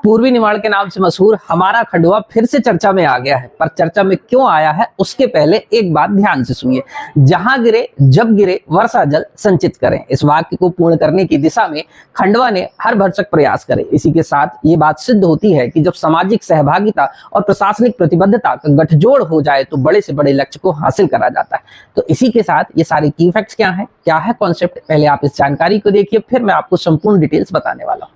पूर्वी निमाड़ के नाम से मशहूर हमारा खंडवा फिर से चर्चा में आ गया है, पर चर्चा में क्यों आया है उसके पहले एक बात ध्यान से सुनिए। जहां गिरे जब गिरे वर्षा जल संचित करें, इस वाक्य को पूर्ण करने की दिशा में खंडवा ने हर भरसक प्रयास करे। इसी के साथ ये बात सिद्ध होती है कि जब सामाजिक सहभागिता और प्रशासनिक प्रतिबद्धता का गठजोड़ हो जाए तो बड़े से बड़े लक्ष्य को हासिल करा जाता है। तो इसी के साथ ये सारे की फैक्ट्स क्या है कॉन्सेप्ट, पहले आप इस जानकारी को देखिए, फिर मैं आपको संपूर्ण डिटेल्स बताने वाला हूं।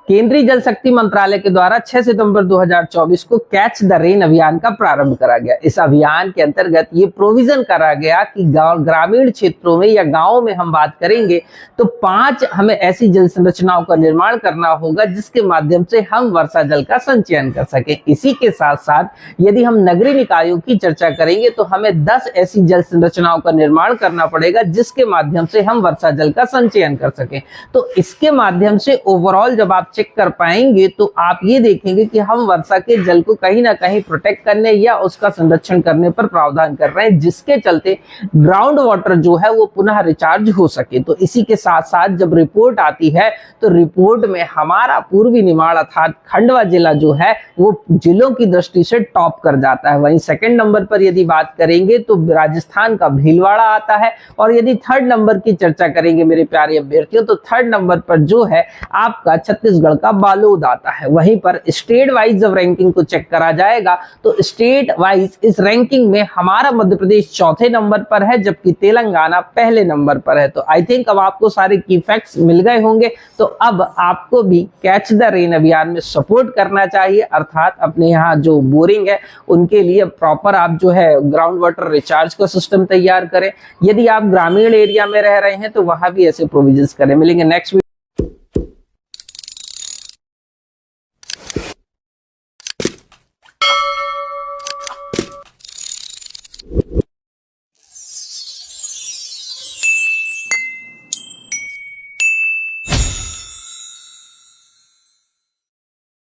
केंद्रीय जल शक्ति मंत्रालय के द्वारा 6 सितंबर 2024 को कैच द रेन अभियान का प्रारंभ करा गया। इस अभियान के अंतर्गत ये प्रोविजन करा गया कि ग्रामीण क्षेत्रों में या गांवों में हम बात करेंगे तो 5 हमें ऐसी जल संरचनाओं का निर्माण करना होगा जिसके माध्यम से हम वर्षा जल का संचयन कर सकें। इसी के साथ साथ यदि हम नगरीय निकायों की चर्चा करेंगे तो हमें 10 ऐसी जल संरचनाओं का निर्माण करना पड़ेगा जिसके माध्यम से हम वर्षा जल का संचयन कर सकें। तो इसके माध्यम से ओवरऑल जब आप चेक कर पाएंगे तो आप ये देखेंगे कि हम वर्षा के जल को कहीं ना कहीं प्रोटेक्ट करने या उसका संरक्षण करने पर प्रावधान कर रहे हैं, जिसके चलते ग्राउंड वाटर जो है वो पुनः रिचार्ज हो सके। तो इसी के साथ साथ जब रिपोर्ट आती है तो रिपोर्ट में हमारा पूर्वी निमाड़ अर्थात खंडवा जिला जो है वो जिलों की दृष्टि से टॉप कर जाता है। वहीं सेकंड नंबर पर यदि बात करेंगे तो राजस्थान का भीलवाड़ा आता है, और यदि थर्ड नंबर की चर्चा करेंगे मेरे प्यारे अभ्यर्थियों तो थर्ड नंबर पर जो है आपका छत्तीसगढ़ का बालोद आता है। वहीं पर स्टेट वाइज जब रैंकिंग को चेक करा जाएगा तो स्टेट वाइज इस रैंकिंग में हमारा मध्य प्रदेश चौथे नंबर पर है, जबकि तेलंगाना पहले नंबर पर है। तो आई थिंक अब आपको सारे की फैक्ट्स मिल गए होंगे। तो अब आपको भी कैच द रेन अभियान में सपोर्ट करना चाहिए, अर्थात अपने यहाँ जो बोरिंग है उनके लिए प्रॉपर आप जो है ग्राउंड वाटर रिचार्ज का सिस्टम तैयार करें। यदि आप ग्रामीण एरिया में रह रहे हैं तो वहां भी ऐसे प्रोविजंस करें। मिलेंगे नेक्स्ट